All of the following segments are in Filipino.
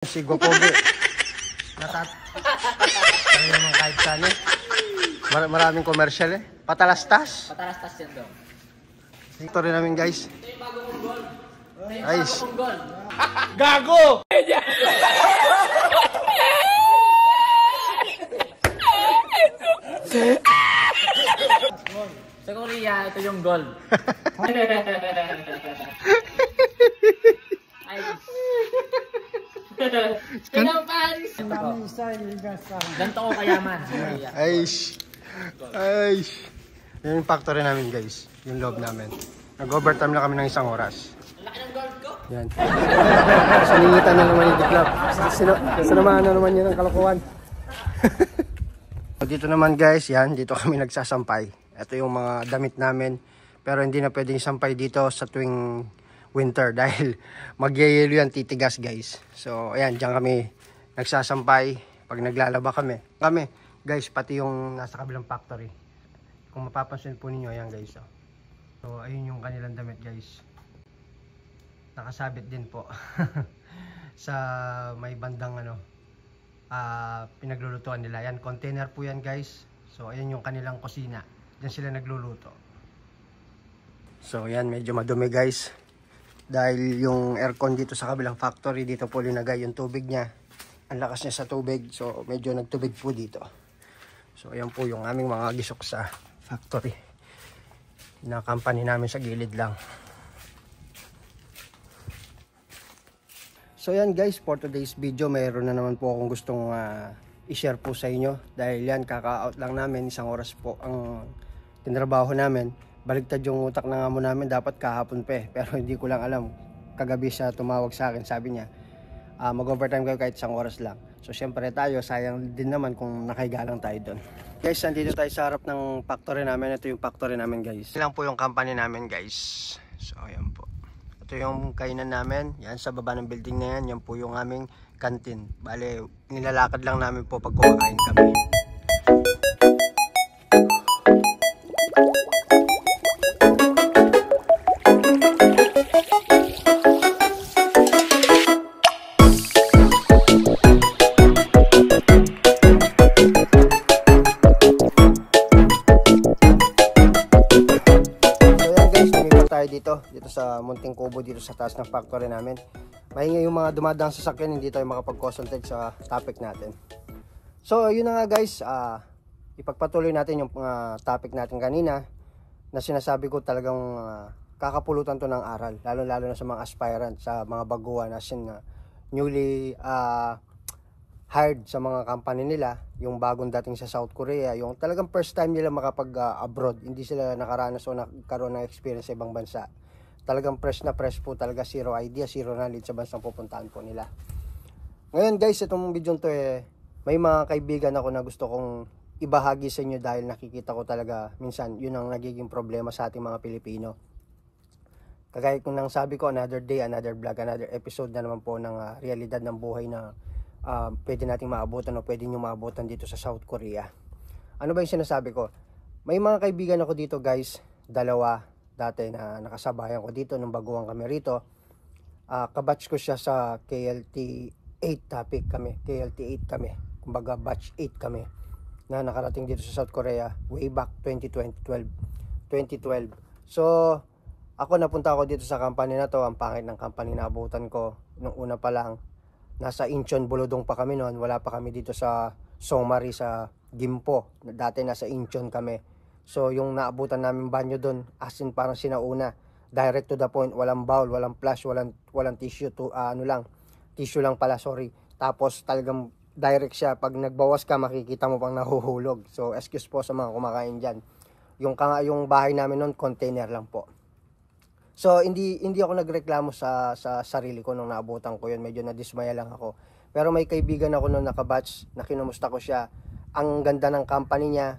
Si Gopogi. Ano naman kahit saan eh. Maraming commercial eh. Patalastas. Patalastas yan daw. Ito rin namin guys. Ito yung bago mong goal. Guys. Gago! Sa Korea, ito yung goal. Ay. Ito Paris. Ganto ko kayaman. Aish. Aish. Yun yung factory namin guys. Yung loob namin. Nag-overtime na kami ng 1 oras. Laki ng goal ko. Yan. Salingitan na naman yung diklap. Sinamahan na naman yun ng kalokohan. Dito naman guys, yan. Dito kami nagsasampay. Ito yung mga damit namin. Pero hindi na pwedeng sampay dito sa tuwing winter dahil magyayelo yan, titigas guys. So ayan, dyan kami nagsasampay pag naglalaba kami. Guys, pati yung nasa kabilang factory. Kung mapapansin po ninyo, ayan guys. So ayun yung kanilang damit guys. Nakasabit din po sa may bandang pinaglulutuan nila. Yan, container po yan guys. So ayan yung kanilang kusina. Diyan sila nagluluto. So yan, medyo madumi guys. Dahil yung aircon dito sa kabilang factory, dito po linagay yung tubig niya. Ang lakas niya sa tubig, so medyo nagtubig po dito. So ayan po yung aming mga gisok sa factory. Na company namin sa gilid lang. So yan guys, for today's video, mayroon na naman po akong gustong i-share po sa inyo. Dahil yan, kaka-out lang namin, 1 oras po ang tinrabaho namin. Baligtad yung utak ng amo namin, dapat kahapon pa eh. Pero hindi ko lang alam. Kagabi siya tumawag sa akin, sabi niya, mag-overtime kayo kahit 1 oras lang. So syempre tayo, sayang din naman kung nakahiga lang tayo doon. Guys, nandito tayo sa harap ng factory namin. Ito yung factory namin guys. Ito lang po yung company namin guys. So ayan po. Ito yung kainan namin. Yan sa baba ng building na yan. Yan po yung aming canteen. Bale, nilalakad lang namin po pag kumakain kami. Dito sa munting kubo dito sa taas ng factory namin. Maingay yung mga dumadang sasakyan, hindi tayo makapag-concentrate sa topic natin. So yun na nga guys, ipagpatuloy natin yung topic natin kanina na sinasabi ko talagang kakapulutan to ng aral, lalo na sa mga aspirant, sa mga baguhan, as in newly hired sa mga company nila, yung bagong dating sa South Korea, yung talagang first time nila makapag-abroad, hindi sila nakaranas o nagkaroon ng experience sa ibang bansa. Talagang fresh na fresh po, talaga zero idea, zero knowledge sa bansang pupuntahan po nila. Ngayon guys, itong video to may mga kaibigan ako na gusto kong ibahagi sa inyo dahil nakikita ko talaga minsan yun ang nagiging problema sa ating mga Pilipino. Kagaya kung nang sabi ko, another day, another vlog, another episode na naman po ng realidad ng buhay na pwede nating maabutan o pwede nyo maabutan dito sa South Korea. Ano ba yung sinasabi ko? May mga kaibigan ako dito guys, 2 dati na nakasabayan ko dito nung baguhan kami rito. Kabatch ko siya sa KLT 8 topic kami, KLT 8 kami, kumbaga batch 8 kami na nakarating dito sa South Korea way back 2012. So ako, napunta ako dito sa company na to. Ang pangit ng company na abutan ko nung una pa lang. Nasa Incheon, Bulodong pa kami noon. Wala pa kami dito sa Somari, sa Gimpo. Dati nasa Incheon kami. So yung naabutan namin banyo doon, as in parang sinauna. Direct to the point, walang bowl, walang flush, walang tissue. Tissue lang pala, sorry. Tapos talagang direct siya. Pag nagbawas ka, makikita mo pang nahuhulog. So excuse po sa mga kumakain dyan. Yung bahay namin noon, container lang po. So hindi ako nagreklamo sa sarili ko nung naabutan ko yun. Medyo nadismaya lang ako. Pero may kaibigan ako nung nakabatch na kinumusta ko siya. Ang ganda ng company niya.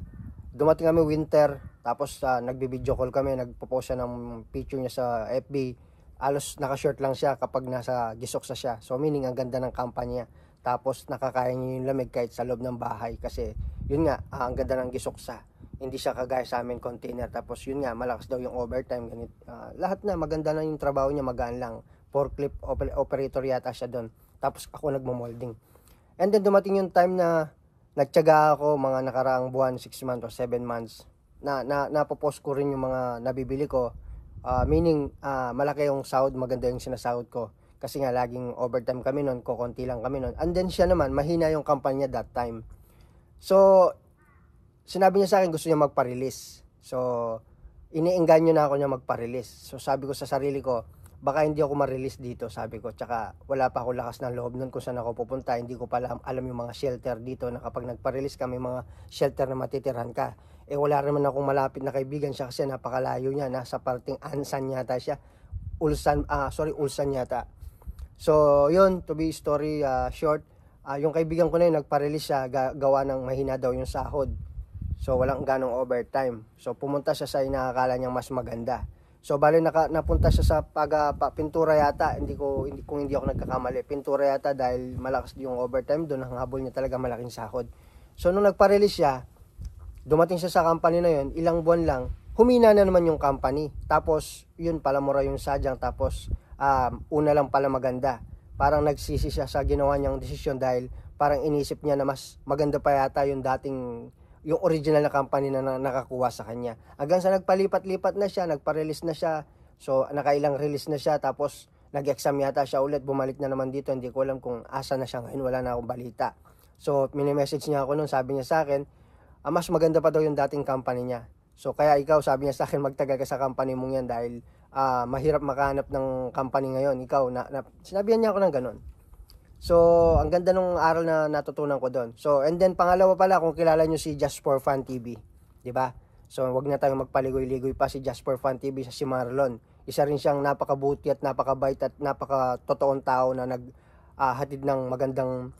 Dumating kami winter, tapos nagbi-video call kami, nagpo-post siya ng picture niya sa FB. Alos naka-shirt lang siya kapag nasa Gisoksa siya. So meaning ang ganda ng company niya. Tapos nakakain niya yung lamig kahit sa loob ng bahay kasi yun nga, ang ganda ng Gisoksa. Hindi siya kagaya sa amin container. Tapos yun nga, malakas daw yung overtime. Lahat na, maganda na yung trabaho niya, magaan lang. Forklift operator yata siya doon. Tapos ako nagmo-molding. And then dumating yung time na nagtiyaga ako mga nakaraang buwan, 6 months or 7 months, na napopost ko rin yung mga nabibili ko. Meaning, malaki yung sahod, maganda yung sinasahod ko. Kasi nga, laging overtime kami nun, kukunti lang kami nun. And then siya naman, mahina yung kampanya that time. So, sinabi niya sa akin, gusto niya magpa-release. So, iniengganyo na ako niya magpa-release. So, sabi ko sa sarili ko, baka hindi ako ma-release dito, sabi ko. Tsaka, wala pa ako lakas ng loob nun kung saan ako pupunta. Hindi ko pala alam yung mga shelter dito na kapag nagpa-release kami, mga shelter na matitirhan ka. Wala naman akong malapit na kaibigan siya kasi napakalayo niya. Nasa parting Ansan yata siya. Ulsan yata. So, yun, to be story short. Yung kaibigan ko na yun, nagpa-release siya, gawa ng mahina daw yung sahod. So, walang ganong overtime. So, pumunta siya sa inakakala niyang mas maganda. So, bali napunta siya sa pintura yata. Kung hindi ako nagkakamali. Pintura yata dahil malakas yung overtime doon. Ang habol niya talaga malaking sahod. So, nung nagpa-release siya, dumating siya sa company na yun, ilang buwan lang, humina na naman yung company. Tapos, yun pala mura yung sadyang. Tapos, una lang pala maganda. Parang nagsisi siya sa ginawa niyang desisyon dahil parang inisip niya na mas maganda pa yata yung original na company na nakakuha sa kanya. Hanggang sa nagpalipat-lipat na siya, nagpa-release na siya. So, nakailang release na siya. Tapos, nag-exam yata siya ulit. Bumalik na naman dito. Hindi ko alam kung asa na siya ngayon. Wala na akong balita. So, mini-message niya ako noon. Sabi niya sa akin, mas maganda pa daw yung dating company niya. So, kaya ikaw, sabi niya sa akin, magtagal ka sa company mong yan dahil mahirap makahanap ng company ngayon. Ikaw, sinabihan niya ako ng ganun. So, ang ganda nung aral na natutunan ko doon. So, and then pangalawa pala, kung kilala nyo si Just for Fun TV, di ba? So, wag na tayong magpaligoy-ligoy pa si Just for Fun TV sa si Marlon. Isa rin siyang napakabuti at napakabait at napakatotoong tao na naghatid ng magandang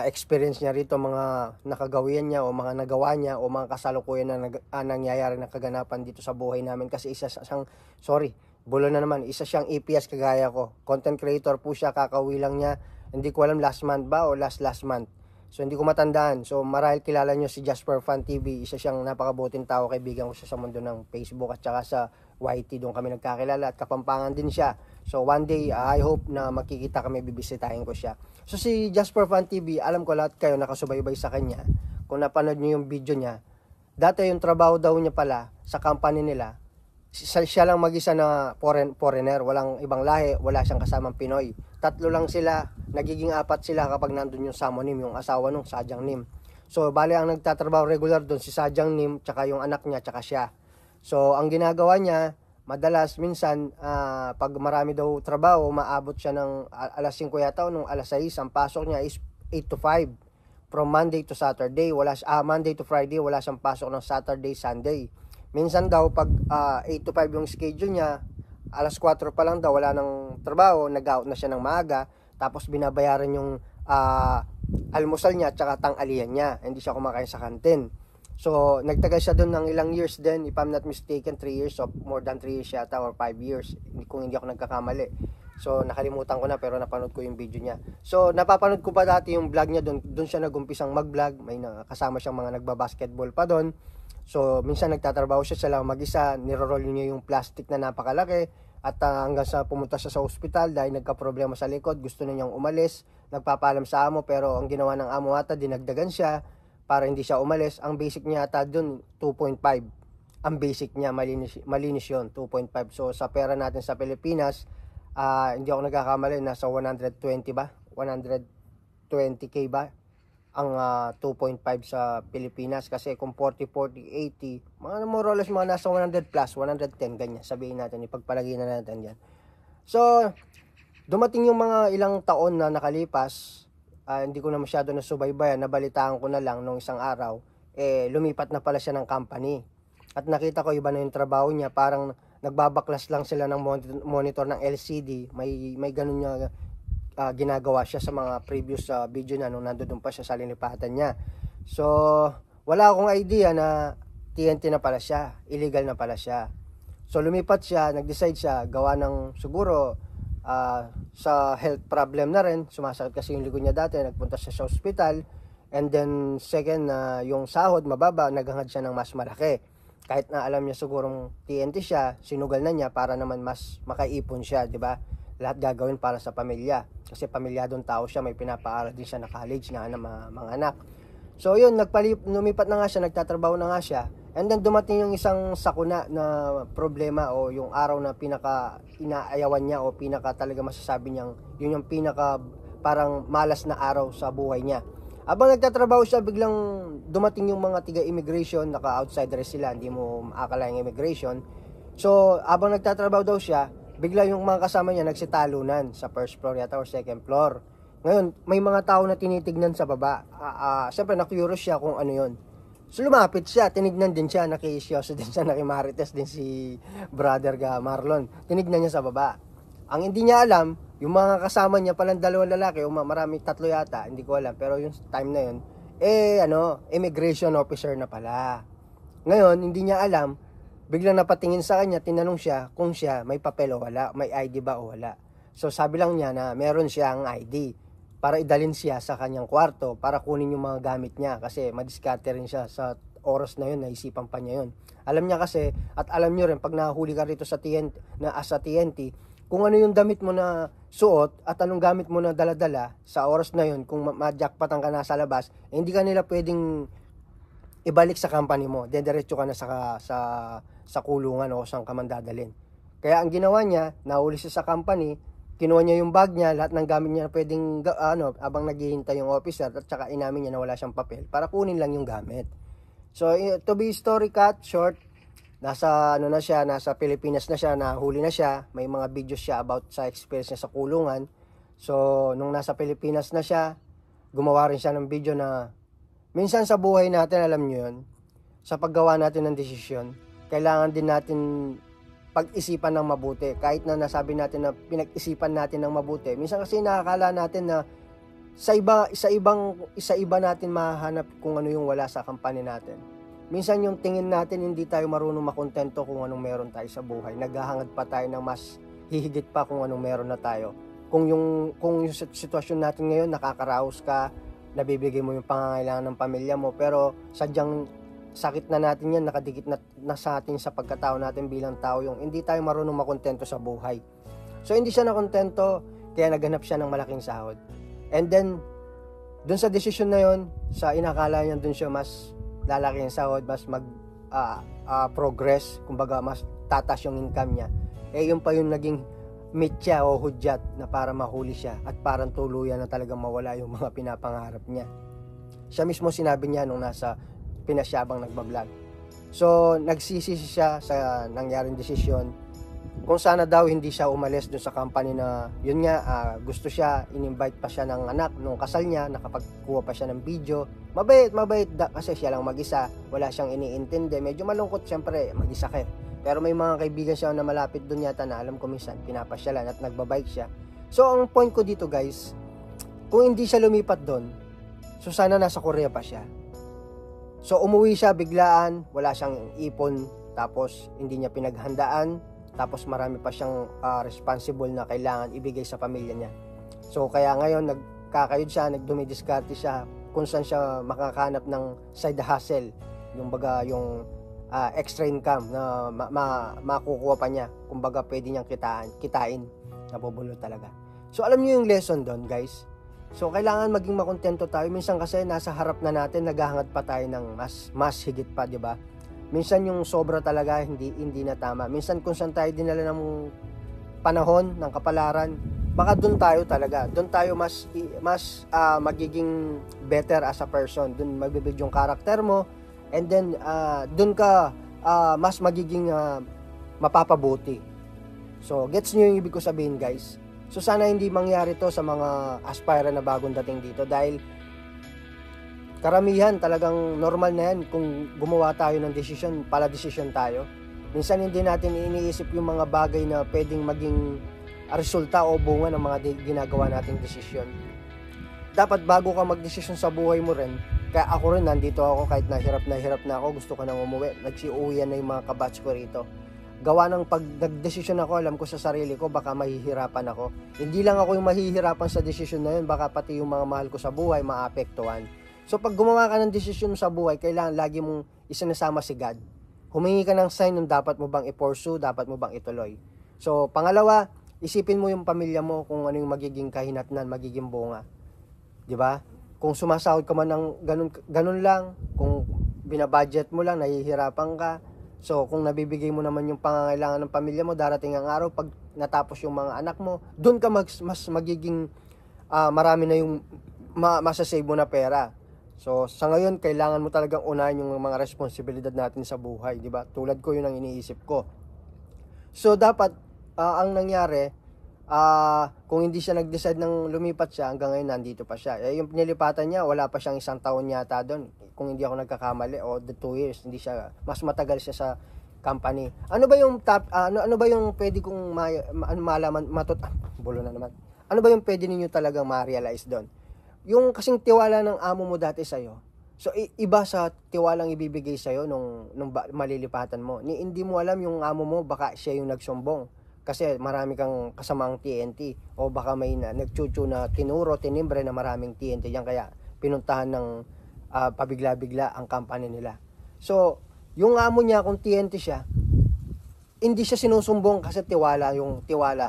experience niya rito, mga nakagawian niya o mga nagawa niya o mga kasalukuyan na nangyayari na kaganapan dito sa buhay namin. Kasi isa siyang EPS kagaya ko. Content creator po siya, kakauwi lang niya. Hindi ko alam last month ba o last month. So, hindi ko matandaan. So, marahil kilala nyo si Just for Fun TV. Isa siyang napakabuting tao. Kaibigan ko siya sa mundo ng Facebook at saka sa YT. Doon kami nagkakilala at Kapampangan din siya. So, one day, I hope na makikita kami, bibisitahin ko siya. So, si Just for Fun TV, alam ko lahat kayo nakasubaybay sa kanya. Kung napanood nyo yung video niya, dati yung trabaho daw niya pala sa company nila, siya lang mag-isa na foreigner, walang ibang lahi, wala siyang kasamang Pinoy. 3 lang sila, nagiging 4 sila kapag nandun yung Samo Nim, yung asawa nung Sadyang Nim. So, bali ang nagtatrabaho regular doon si Sadyang Nim, tsaka yung anak niya, tsaka siya. So, ang ginagawa niya, madalas, minsan, pag marami daw trabaho, maabot siya ng alas 5 yata o nung alas 6, ang pasok niya is 8 to 5. From Monday to Saturday, Monday to Friday, wala siyang pasok ng Saturday, Sunday. Minsan daw, pag 8 to 5 yung schedule niya, alas 4 pa lang daw, wala ng trabaho, nag-out na siya ng maaga, tapos binabayaran yung almusal niya, tsaka tang-alian niya. Hindi siya kumakain sa kantin. So, nagtagal siya doon ng ilang years din, if I'm not mistaken, 3 years, so more than 3 years yata, or 5 years, kung hindi ako nagkakamali. So, nakalimutan ko na, pero napanood ko yung video niya. So, napapanood ko pa dati yung vlog niya doon siya nagumpisang mag-vlog, may kasama siyang mga nagbabasketball pa doon. So, minsan nagtatrabaho siya lang mag-isa, niroroll niya yung plastic na napakalaki, at hanggang sa pumunta siya sa ospital dahil nagka-problema sa likod, gusto na niyang umalis, nagpapaalam sa amo, pero ang ginawa ng amo ata, dinagdagan siya para hindi siya umalis. Ang basic niya ata dun, 2.5. Ang basic niya, malinis yun, 2.5. So, sa pera natin sa Pilipinas, hindi ako nagkakamali, nasa 120 ba? 120k ba? Ang 2.5 sa Pilipinas, kasi kung 40, 80, mga more or less mga nasa 100 plus, 110 ganyan, sabihin natin, ipagpalagay na natin yan. So, dumating yung mga ilang taon na nakalipas, hindi ko na masyado nasubaybayan, nabalitaan ko na lang nung isang araw, lumipat na pala siya ng company. At nakita ko iba na yung trabaho niya, parang nagbabaklas lang sila ng monitor ng LCD, may ganun niya ginagawa siya sa mga previous video na nung nandoon pa siya sa linipatan niya. So, wala akong idea na TNT na pala siya, illegal na pala siya. So, lumipat siya, nag-decide siya, gawa ng siguro sa health problem na rin, sumasakit kasi yung likod niya dati, nagpunta siya sa hospital, and then second, yung sahod mababa, naghangad siya ng mas malaki. Kahit na alam niya sigurong TNT siya, sinugal na niya para naman mas makaipon siya, di ba? lahat gagawin para sa pamilya. Kasi pamilyadong tao siya, may pinapaaral din siya na college na mga anak. So yun, lumipat na nga siya, nagtatrabaho na nga siya. And then dumating yung isang sakuna na problema o yung araw na pinaka inaayawan niya o pinaka talaga masasabi niyang yun yung pinaka parang malas na araw sa buhay niya. Habang nagtatrabaho siya, biglang dumating yung mga tiga-immigration, naka-outside rest sila, hindi mo maakala yung immigration. So, habang nagtatrabaho daw siya, bigla yung mga kasama niya nagsitalunan sa first floor yata or second floor. Ngayon, may mga tao na tinitignan sa baba. Siyempre, na-curious siya kung ano yon. So, lumapit siya, tinignan din siya, nakisyoso din siya, nakimarites din si brother Marlon. Tinignan niya sa baba. Ang hindi niya alam, yung mga kasama niya palang dalawang lalaki, o maraming tatlo yata, hindi ko alam, pero yung time na yun, immigration officer na pala. Ngayon, hindi niya alam, biglang napatingin sa kanya, tinanong siya kung siya may papel o wala, may ID ba o wala. So sabi lang niya na meron siyang ID para idalhin siya sa kanyang kwarto para kunin yung mga gamit niya kasi madiskarte rin siya sa oras na yun, naisipan pa niya yun. Alam niya kasi, at alam niyo rin, pag nahuli ka rito sa TNT, kung ano yung damit mo na suot at anong gamit mo na daladala sa oras na yun, kung ma-jackpotan ka na sa labas, hindi ka nila pwedeng ibalik sa company mo. Diretso ka na sa kulungan o saan ka man dadalhin. Kaya ang ginawa niya, nahuli siya sa company, kinuha niya yung bag niya, lahat ng gamit niya na pwedeng, abang naghihintay yung officer, at saka inamin niya na wala siyang papel, para kunin lang yung gamit. So, to be story cut, short, nasa Pilipinas na siya, nahuli na siya, may mga videos siya about sa experience niya sa kulungan. So, nung nasa Pilipinas na siya, gumawa rin siya ng video na, minsan sa buhay natin, alam niyo yun, sa paggawa natin ng desisyon, kailangan din natin pag-isipan ng mabuti. Kahit na nasabi natin na pinag-isipan natin ng mabuti, minsan kasi nakakala natin na sa iba natin mahanap kung ano yung wala sa company natin. Minsan yung tingin natin, hindi tayo marunong makontento kung anong meron tayo sa buhay. Naghahangad pa tayo ng mas hihigit pa kung anong meron na tayo. Kung yung sitwasyon natin ngayon, nakakaraos ka, nabibigay mo yung pangangailangan ng pamilya mo, pero sadyang sakit na natin yan, nakadikit na sa atin sa pagkatao natin bilang tao, yung hindi tayo marunong makontento sa buhay. So hindi siya nakontento, kaya naghanap siya ng malaking sahod. And then, dun sa desisyon na yun, sa inakala niya dun siya mas lalaki yung sahod, mas progress, kumbaga mas tatas yung income niya. Yun pa yung naging mitya o hudyat na para mahuli siya at parang tuluyan na talagang mawala yung mga pinapangarap niya. Siya mismo sinabi niya nung nasa Pinas siya habang nagbablog. So, nagsisisi siya sa nangyaring desisyon. Kung sana daw hindi siya umalis dun sa company na, yun nga, gusto siya, in-invite pa siya ng anak nung kasal niya, nakapagkuha pa siya ng video. Mabait, kasi siya lang mag-isa, wala siyang iniintindi. Medyo malungkot siyempre, mag-isa ka. Pero may mga kaibigan siya na malapit dun yata na alam ko minsan, pinapasyalan at nagbabike siya. So, ang point ko dito guys, kung hindi siya lumipat dun, so sana nasa Korea pa siya. So, umuwi siya biglaan, wala siyang ipon, tapos hindi niya pinaghandaan, tapos marami pa siyang responsible na kailangan ibigay sa pamilya niya. So, kaya ngayon, nagkakayod siya, nagdumidiskarte siya, kung saan siya makakahanap ng side hustle, yung baga, yung extra income na makukuha pa niya, kumbaga pwede niyang kitain, nabubulot talaga. So, alam niyo yung lesson doon, guys. So, kailangan maging makontento tayo. Minsan kasi nasa harap na natin, naghahangad pa tayo ng mas higit pa, di ba? Minsan yung sobra talaga, hindi na tama. Minsan kung saan tayo dinala ng panahon, ng kapalaran, baka doon tayo talaga. Doon tayo mas magiging better as a person. Doon magbibig yung karakter mo. And then, doon ka mas magiging mapapabuti. So, gets nyo yung ibig ko sabihin, guys? So sana hindi mangyari to sa mga aspirant na bagong dating dito dahil karamihan talagang normal na yan kung gumawa tayo ng desisyon, pala desisyon tayo. Minsan hindi natin iniisip yung mga bagay na pwedeng maging resulta o bunga ng mga ginagawa nating desisyon. Dapat bago ka magdesisyon sa buhay mo rin, kaya ako rin nandito ako kahit nahirap na ako, gusto ko nang umuwi, nagsiuwian na yung mga kabatch ko rito. Gawa ng pag nagdesisyon ako, alam ko sa sarili ko, baka mahihirapan ako. Hindi lang ako yung mahihirapan sa desisyon na yun, baka pati yung mga mahal ko sa buhay maapektuhan. So pag gumawa ka ng desisyon sa buhay, kailangan lagi mong isinasama si God. Humingi ka ng sign ng dapat mo bang i-pursue, dapat mo bang ituloy. So pangalawa, isipin mo yung pamilya mo kung ano yung magiging kahinatnan, magiging bunga. 'Di ba? Kung sumasahod ka man ng ganun lang, kung binabudget mo lang, nahihirapan ka. So, kung nabibigay mo naman yung pangangailangan ng pamilya mo, darating ang araw, pag natapos yung mga anak mo, doon ka mas magiging marami na yung masasave mo na pera. So, sa ngayon, kailangan mo talagang unahin yung mga responsibilidad natin sa buhay, di ba? Tulad ko, yun ang iniisip ko. So, dapat, ang nangyari, kung hindi siya nag-decide ng lumipat siya, hanggang ngayon nandito pa siya. Yung pinilipatan niya, wala pa siyang 1 taon yata doon. Kung hindi ako nagkakamali, o 2 years, hindi siya, mas matagal siya sa company. Ano ba yung ano ba yung pwede kong malaman, bulo na naman. Ano ba yung pwede ninyo talagang ma-realize doon? Yung kasing tiwala ng amo mo dati sa'yo. So, iba sa tiwalang ibibigay sa'yo nung malilipatan mo. Hindi mo alam yung amo mo, baka siya yung nagsumbong. Kasi marami kang kasamang TNT. O baka may nagchuchu na tinuro, tinimbre na maraming TNT yan. Kaya pinuntahan ng pabigla-bigla ang company nila. So, yung amo niya, kung TNT siya, hindi siya sinusumbong kasi tiwala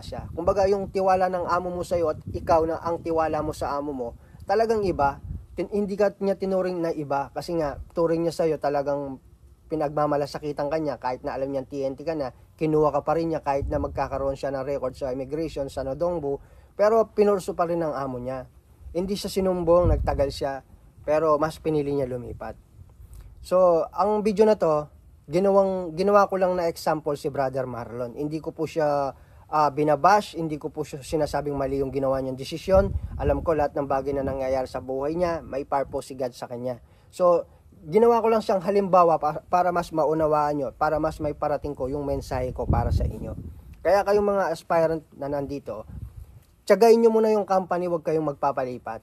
siya. Kumbaga, yung tiwala ng amo mo sa'yo at ikaw na ang tiwala mo sa amo mo, talagang iba. Hindi ka niya tinuring na iba kasi nga, turing niya sa'yo talagang pinagmamalasakitan ka niya kahit na alam niyang TNT ka na, kinuha ka pa rin niya kahit na magkakaroon siya ng record sa immigration, sa Nodongbu, pero pinurso pa rin ng amo niya. Hindi siya sinumbong, nagtagal siya, pero mas pinili niya lumipat. So, ang video na to, ginawa ko lang na example si Brother Marlon. Hindi ko po siya binabash, hindi ko po siya sinasabing mali yung ginawa niyang desisyon. Alam ko lahat ng bagay na nangyayari sa buhay niya, may purpose si God sa kanya. So, ginawa ko lang siyang halimbawa para mas maunawaan nyo, para mas may parating ko yung mensahe ko para sa inyo. Kaya kayong mga aspirant na nandito, tsagayin nyo muna yung company, huwag kayong magpapalipat.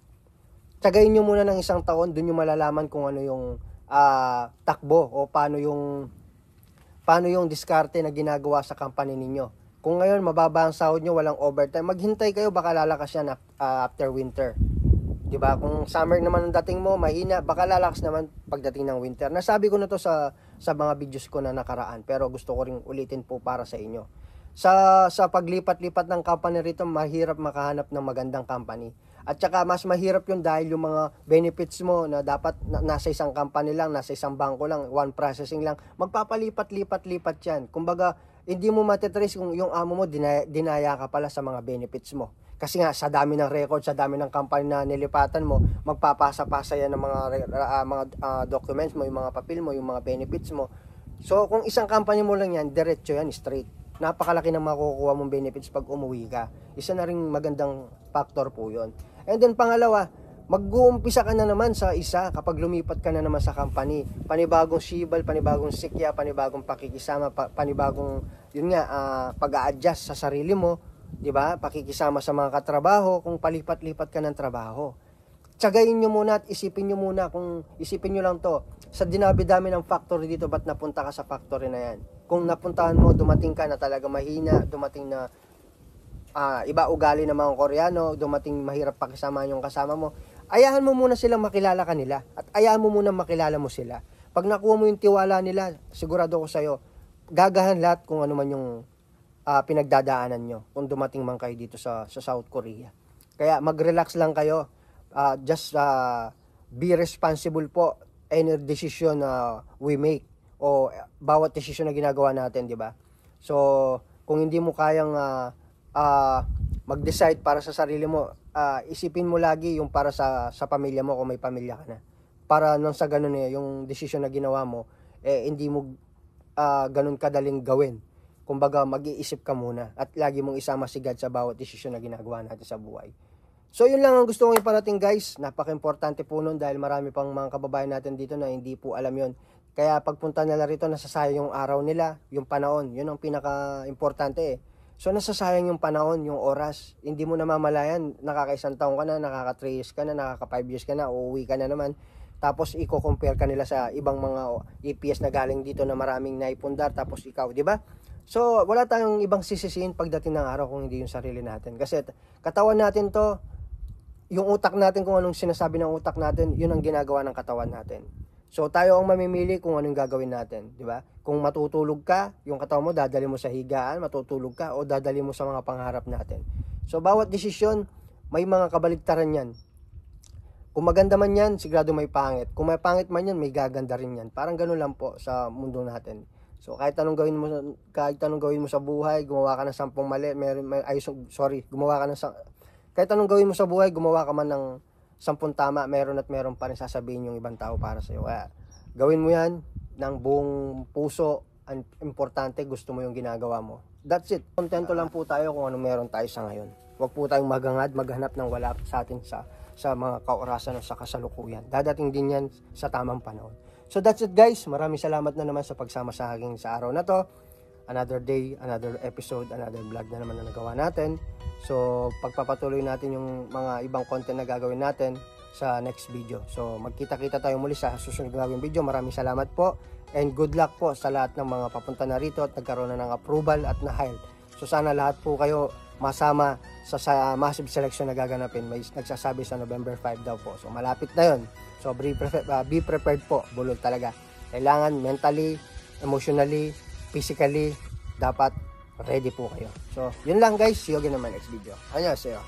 Tsagayin nyo muna ng 1 taon, dun nyo malalaman kung ano yung takbo o paano yung diskarte na ginagawa sa company ninyo. Kung ngayon mababa ang sahod nyo, walang overtime, maghintay kayo, baka lalakas yan after winter. Diba? Kung summer naman ang dating mo, mahina, baka lalakas naman pagdating ng winter. Nasabi ko na to sa mga videos ko na nakaraan, pero gusto ko ring ulitin po para sa inyo. Sa paglipat-lipat ng company rito, mahirap makahanap ng magandang company. At saka mas mahirap yun dahil yung mga benefits mo na dapat nasa isang company lang, nasa isang bangko lang, one processing lang, magpapalipat-lipat-lipat yan. Kumbaga, hindi mo matitrace kung yung amo mo dinaya ka pala sa mga benefits mo. Kasi nga, sa dami ng record, sa dami ng company na nilipatan mo, magpapasa-pasa yan ng mga documents mo, yung mga papel mo, yung mga benefits mo. So, kung isang company mo lang yan, diretso yan, straight. Napakalaki ng makukuha mong benefits pag umuwi ka. Isa na rin magandang factor po yun. And then, pangalawa, mag-uumpisa ka na naman sa isa kapag lumipat ka na naman sa company. Panibagong sibal, panibagong sikya, panibagong pakikisama, panibagong, yun nga, pag-a-adjust sa sarili mo. 'Di ba? Pakikisama sa mga katrabaho kung palipat-lipat ka ng trabaho. Tsagayin nyo muna at isipin nyo muna, kung isipin nyo lang to, sa dinabi-dami ng factory dito, ba't napunta ka sa factory na yan? Kung napuntahan mo, dumating ka na talaga mahina, dumating na iba ugali ng mga Koreano, dumating mahirap pakisama yung kasama mo, ayahan mo muna silang makilala ka nila at ayahan mo muna makilala mo sila. Pag nakuha mo yung tiwala nila, sigurado ko sa'yo, gagahan lahat kung ano man yung pinagdadaanan nyo kung dumating man kayo dito sa South Korea. Kaya mag-relax lang kayo. Just be responsible po any decision we make o bawat decision na ginagawa natin, di ba? So, kung hindi mo kayang mag-decide para sa sarili mo, isipin mo lagi yung para sa pamilya mo kung may pamilya ka na. Para nang sa ganun yung decision na ginawa mo, hindi mo ganun kadaling gawin. Kumbaga, mag-iisip ka muna at lagi mong isama si God sa bawat desisyon na ginagawa natin sa buhay. So, yun lang ang gusto kong iparating, guys. Napaka-importante po nun dahil marami pang mga kababayan natin dito na hindi po alam yun. Kaya pagpunta nila rito, nasasayang yung araw nila, yung panahon. Yun ang pinaka-importante So, nasasayang yung panahon, yung oras. Hindi mo namamalayan, nakaka-1 taon ka na, nakaka-3 years ka na, nakaka-5 years ka na, uuwi ka na naman. Tapos, i-compare ka nila sa ibang mga EPS na galing dito na maraming naipundar, tapos ikaw, di ba? So, wala tayong ibang sisisihin pagdating ng araw kung hindi yung sarili natin. Kasi katawan natin to, yung utak natin, kung anong sinasabi ng utak natin, yun ang ginagawa ng katawan natin. So tayo ang mamimili kung anong gagawin natin, di ba? Kung matutulog ka, yung katawan mo dadali mo sa higaan, matutulog ka o dadali mo sa mga pangarap natin. So bawat desisyon may mga kabaligtaran yan. Kung maganda man yan, sigurado may pangit. Kung may pangit man yan, may gaganda rin yan. Parang ganun lang po sa mundo natin. So kahit anong gawin mo sa buhay, gumawa ka ng 10 mali, gumawa ka ng kahit anong gawin mo sa buhay, gumawa ka man ng 10 tama, meron at meron pa rin sasabihin yung ibang tao para sa iyo. Kaya gawin mo yan ng buong puso. Importante, gusto mo yung ginagawa mo. That's it. Kontento lang po tayo kung ano meron tayo sa ngayon. Huwag po tayong maghanap ng wala sa atin sa mga kaorasan o sa kasalukuyan. Dadating din yan sa tamang panahon. So that's it guys. Maraming salamat na naman sa pagsama sa akin sa araw na to. Another day, another episode, another vlog na naman na nagawa natin. So pagpapatuloy natin yung mga ibang content na gagawin natin sa next video. So magkita-kita tayo muli sa susunod na gagawin video. Maraming salamat po. And good luck po sa lahat ng mga papunta na rito at nagkaroon na ng approval at na-hire. So sana lahat po kayo masama sa massive selection na gaganapin. May nagsasabi sa November 5 daw po. So malapit na yun. So be prepared po. Bulol talaga. Kailangan mentally, emotionally, physically, dapat ready po kayo. So yun lang guys. See you again naman next video. Annyeonghaseyo.